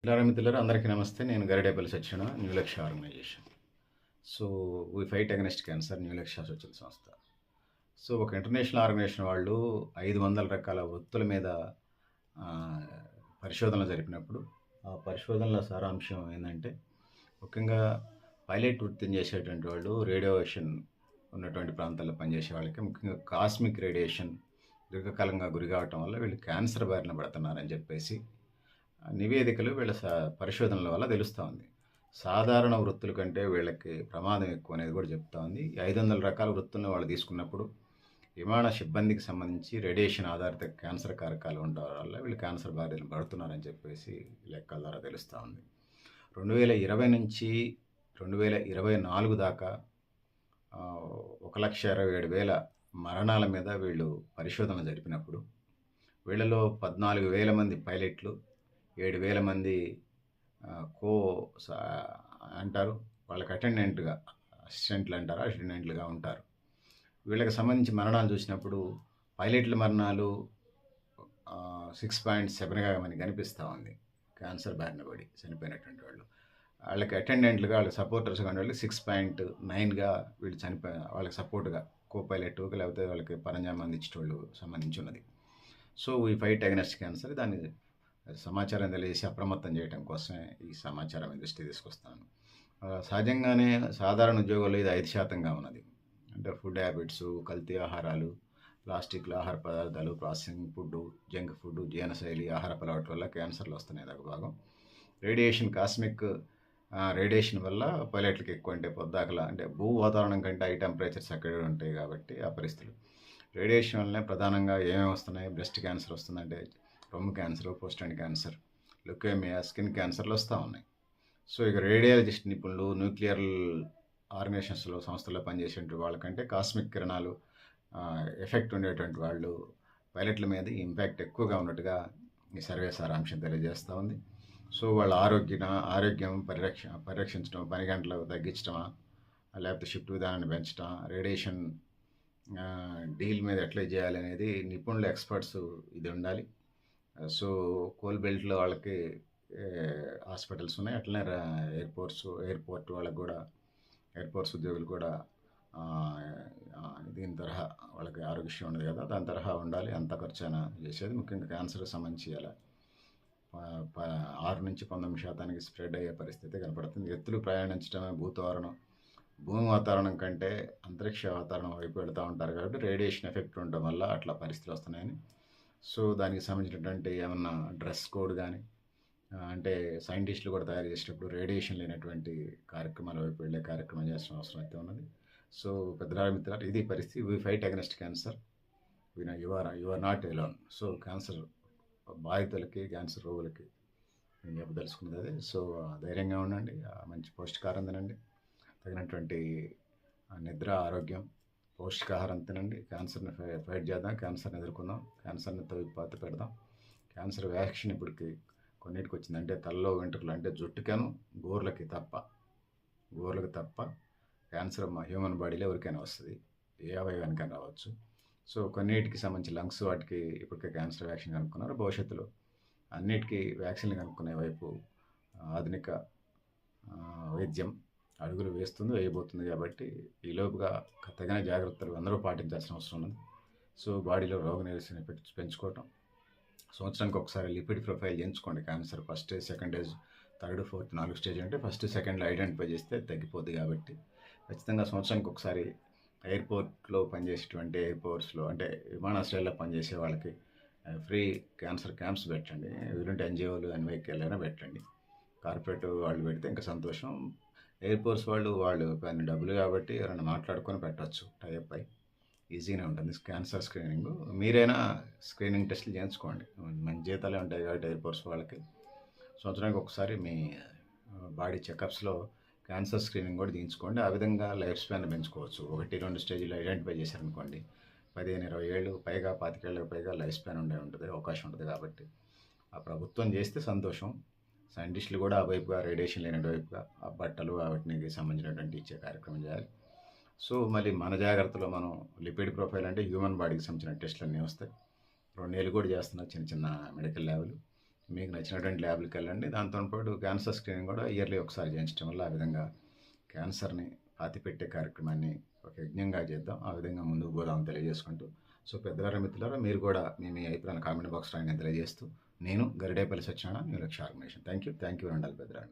మిత్రులారా అందరికీ నమస్తే. నేను Garidepalli Satyana, new Lakshya organisation. So, we fight against cancer new Lakshya స్వచ్ఛంద సంస్థ. సో, ఒక ఇంటర్నేషనల్ ఆర్గనైజేషన్ వాళ్ళు 500 రకాల వృత్తుల మీద ఆహ్, పరిశోధనలు జరిపినప్పుడు, ఆ పరిశోధనల సారాంశం ఏందంటే, ముఖ్యంగా పైలట్ వృత్తిని చేసేటువంటి వాళ్ళు రేడియేషన్ ఉన్నటువంటి ప్రాంతాల్లో పనిచేసే వాళ్ళకి ముఖ్యంగా కాస్మిక్ రేడియేషన్ దీర్ఘకాలంగా గురి కావటం వల్ల వీళ్ళు క్యాన్సర్ బారిన పడుతున్నారని చెప్పేసి నివేదికలు వీళ్ళ పరిశోధనల వల్ల తెలుస్తూ ఉంది. సాధారణ వృత్తుల కంటే వీళ్ళకి ప్రమాదం ఎక్కువ అనేది కూడా చెప్తా ఉంది. 500 రకాల వృత్తులను వాళ్ళు తీసుకున్నప్పుడు విమాన సిబ్బందికి సంబంధించి రేడియేషన్ ఆధారిత క్యాన్సర్ కారకాలు ఉండడం వల్ల వీళ్ళు క్యాన్సర్ బారిన పడుతున్నారని చెప్పేసి లెక్కల ద్వారా తెలుస్తూ ఉంది. 2020 నుంచి 2024 దాకా 1,27,000 మరణాల మీద వీళ్ళు పరిశోధన జరిపినప్పుడు వీళ్ళలో 14,000 మంది పైలట్లు, 7,000 మంది కో అంటారు వాళ్ళకి అసిస్టెంట్లు అంటారు, అటెండెంట్లుగా ఉంటారు. వీళ్ళకి సంబంధించి మరణాలు చూసినప్పుడు పైలట్ల మరణాలు 6.7గా మనకి కనిపిస్తూ ఉంది. క్యాన్సర్ బారిన పడి చనిపోయినటువంటి వాళ్ళు. వాళ్ళకి అటెండెంట్లుగా వాళ్ళకి సపోర్టర్స్గా ఉండే వాళ్ళకి 6.9గా వీళ్ళు వాళ్ళకి సపోర్ట్గా కో పైలట్ లేకపోతే వాళ్ళకి పరంజామం అందించేటోళ్ళు సంబంధించి ఉన్నది. సో ఈ ఫైట్ అగైనెస్ట్ క్యాన్సర్ దాన్ని సమాచారం తెలియజేసి అప్రమత్తం చేయడం కోసమే ఈ సమాచారం దృష్టి తీసుకొస్తాను. సహజంగానే సాధారణ ఉద్యోగాల్లో ఇది 5%గా ఉన్నది. అంటే ఫుడ్ హ్యాబిట్స్, కల్తీ ఆహారాలు, ప్లాస్టిక్లు, ఆహార పదార్థాలు, ప్రాసెసింగ్ ఫుడ్, జంక్ ఫుడ్, జీవనశైలి, ఆహారపు అలవాట్ల వల్ల క్యాన్సర్లు వస్తున్నాయి. అదొక భాగం. రేడియేషన్, కాస్మిక్ రేడియేషన్ వల్ల పైలట్లకి ఎక్కువ అంటే పొద్దాకల అంటే భూ వాతావరణం కంటే హై టెంపరేచర్స్ అక్కడే ఉంటాయి కాబట్టి ఆ పరిస్థితులు. రేడియేషన్ వల్లనే ప్రధానంగా ఏమేమి వస్తున్నాయి? బ్రెస్ట్ క్యాన్సర్ వస్తుందంటే రొమ్ము క్యాన్సర్, పోస్టెండ్ క్యాన్సర్, లుకేమియా, స్కిన్ క్యాన్సర్లు వస్తూ ఉన్నాయి. సో ఇక రేడియాలజిస్ట్ నిపుణులు, న్యూక్లియర్ ఆర్గనైజేషన్స్లో సంస్థల్లో పనిచేసేటువంటి వాళ్ళకంటే కాస్మిక్ కిరణాలు ఎఫెక్ట్ ఉండేటువంటి వాళ్ళు పైలట్ల మీద ఇంపాక్ట్ ఎక్కువగా ఉన్నట్టుగా ఈ సర్వే సారాంశం తెలియజేస్తూ ఉంది. సో వాళ్ళ ఆరోగ్యం పరిరక్షించడం, పని గంటలు తగ్గించడమా, లేకపోతే షిఫ్ట్ విధానాన్ని పెంచడం, రేడియేషన్ డీల్ మీద ఎట్లా చేయాలి అనేది నిపుణులు, ఎక్స్పర్ట్స్ ఇది ఉండాలి. సో కోల్ బెల్ట్లో వాళ్ళకి హాస్పిటల్స్ ఉన్నాయి. అట్లనే ఎయిర్పోర్ట్ వాళ్ళకి కూడా, ఎయిర్పోర్ట్స్ ఉద్యోగులు కూడా దీని తరహా వాళ్ళకి ఆరోగ్యం ఉండదు కదా, దాని తరహా ఉండాలి. అంత ఖర్చు అయినా చేసేది. ముఖ్యంగా క్యాన్సర్కి సంబంధించి అలా 6 నుంచి 19% స్ప్రెడ్ అయ్యే పరిస్థితి కనపడుతుంది. ఎత్తులు ప్రయాణించడమే భూమి వాతావరణం కంటే అంతరిక్ష వాతావరణం వైపు వెళుతూ ఉంటారు కాబట్టి రేడియేషన్ ఎఫెక్ట్ ఉండడం వల్ల అట్లా పరిస్థితులు వస్తున్నాయని. సో దానికి సంబంధించినటువంటి ఏమన్నా డ్రెస్ కోడ్ కానీ అంటే సైంటిస్టులు కూడా తయారు చేసేటప్పుడు రేడియేషన్ లేనటువంటి కార్యక్రమాల వైపు వెళ్ళే కార్యక్రమం చేసిన అవసరం అయితే ఉన్నది. సో పెద్దల మిత్రులు, ఇది పరిస్థితి. We fight against cancer. You are not alone. So cancer బాధితులకి, క్యాన్సర్ రోగులకి నేను చెప్పదలుచుకున్నది అదే. సో ధైర్యంగా ఉండండి, మంచి పౌష్టికాహారం తినండి, తగినటువంటి నిద్ర, ఆరోగ్యం, పౌష్టికాహారం తినండి. క్యాన్సర్ని ఫైట్ చేద్దాం, క్యాన్సర్ని ఎదుర్కొందాం, క్యాన్సర్ని తొలిపాత పెడదాం. క్యాన్సర్ వ్యాక్సిన్ ఇప్పటికి కొన్నిటికి వచ్చింది. అంటే తలలో వెంట్రుకలు అంటే జుట్టుకను గోర్లకి తప్ప క్యాన్సర్ హ్యూమన్ బాడీలో ఎవరికైనా వస్తుంది, ఏ అవయవానికైనా రావచ్చు. సో కొన్నిటికి సంబంధించి లంగ్స్ వాటికి ఇప్పటికే క్యాన్సర్ వ్యాక్సిన్ కనుక్కున్నారు. భవిష్యత్తులో అన్నిటికీ వ్యాక్సిన్లు కనుక్కునే వైపు ఆధునిక వైద్యం అడుగులు వేయబోతుంది కాబట్టి ఈలోపుగా తగిన జాగ్రత్తలు అందరూ పాటించాల్సిన అవసరం ఉన్నది. సో బాడీలో రోగనిరోధక శక్తి పెంచుకోవటం, సంవత్సరానికి ఒకసారి లిపిడ్ ప్రొఫైల్ చేయించుకోండి. Cancer first stage, second stage, third, fourth, 4 stage అంటే ఫస్ట్, సెకండ్లో ఐడెంటిఫై చేస్తే తగ్గిపోద్ది కాబట్టి ఖచ్చితంగా సంవత్సరానికి ఒకసారి ఎయిర్పోర్ట్లో పనిచేసేటువంటి ఎయిర్పోర్ట్స్లో అంటే విమానాశ్రయాల్లో పనిచేసే వాళ్ళకి ఫ్రీ క్యాన్సర్ క్యాంప్స్ పెట్టండి. వీలుంటే ఎన్జిఓలు, ఎన్వైకేలు అయినా పెట్టండి. కార్పొరేట్ వాళ్ళు పెడితే ఇంకా సంతోషం. ఎయిర్పోర్ట్స్ వాళ్ళు పైన డబ్బులు కాబట్టి ఎవరైనా మాట్లాడుకొని పెట్టవచ్చు, టైప్ అయి ఈజీగానే ఉంటుంది క్యాన్సర్ స్క్రీనింగ్. మీరైనా స్క్రీనింగ్ టెస్టులు చేయించుకోండి. మంచి జీతాలే ఉంటాయి కాబట్టి ఎయిర్పోర్ట్స్ వాళ్ళకి సంవత్సరానికి ఒకసారి మీ బాడీ చెకప్స్లో క్యాన్సర్ స్క్రీనింగ్ కూడా చేయించుకోండి. ఆ విధంగా లైఫ్ స్పాన్ పెంచుకోవచ్చు. 1-2 స్టేజ్లు ఐడెంటిఫై చేశారనుకోండి, 15-20 ఏళ్ళు పైగా, 25 ఏళ్ళకి పైగా లైఫ్ స్పాన్ అవకాశం ఉంటుంది కాబట్టి ఆ ప్రభుత్వం చేస్తే సంతోషం. సైంటిస్టులు కూడా ఆ వైపుగా, రేడియేషన్ లేని వైపుగా ఆ బట్టలు వాటికి సంబంధించినటువంటి ఇచ్చే కార్యక్రమం చేయాలి. సో మళ్ళీ మన జాగ్రత్తలో మనం లిపిడ్ ప్రొఫైల్ అంటే హ్యూమన్ బాడీకి సంబంధించిన టెస్టులు అన్నీ వస్తాయి. 2 నెలలు కూడా చేస్తున్నా చిన్న మెడికల్ ల్యాబ్లు. మీకు నచ్చినటువంటి ల్యాబ్‌లకి వెళ్ళండి. దాంతో పాటు క్యాన్సర్ స్క్రీనింగ్ కూడా ఇయర్‌లీ ఒకసారి చేయించడం వల్ల ఆ విధంగా క్యాన్సర్‌ని పాతిపెట్టే కార్యక్రమాన్ని ఒక యజ్ఞంగా చేద్దాం. ఆ విధంగా ముందుకు పోదామని తెలియజేసుకుంటూ, సో పెద్దలారా, మిత్రులారా, మీరు కూడా మీ అభిప్రాయాలను కామెంట్ బాక్స్‌లో ఆయన తెలియజేస్తూ, నేను Garidepalli Satyanarayana, new Lakshya organisation. Thank you. Thank you. ఉండాలి పెద్దలారా.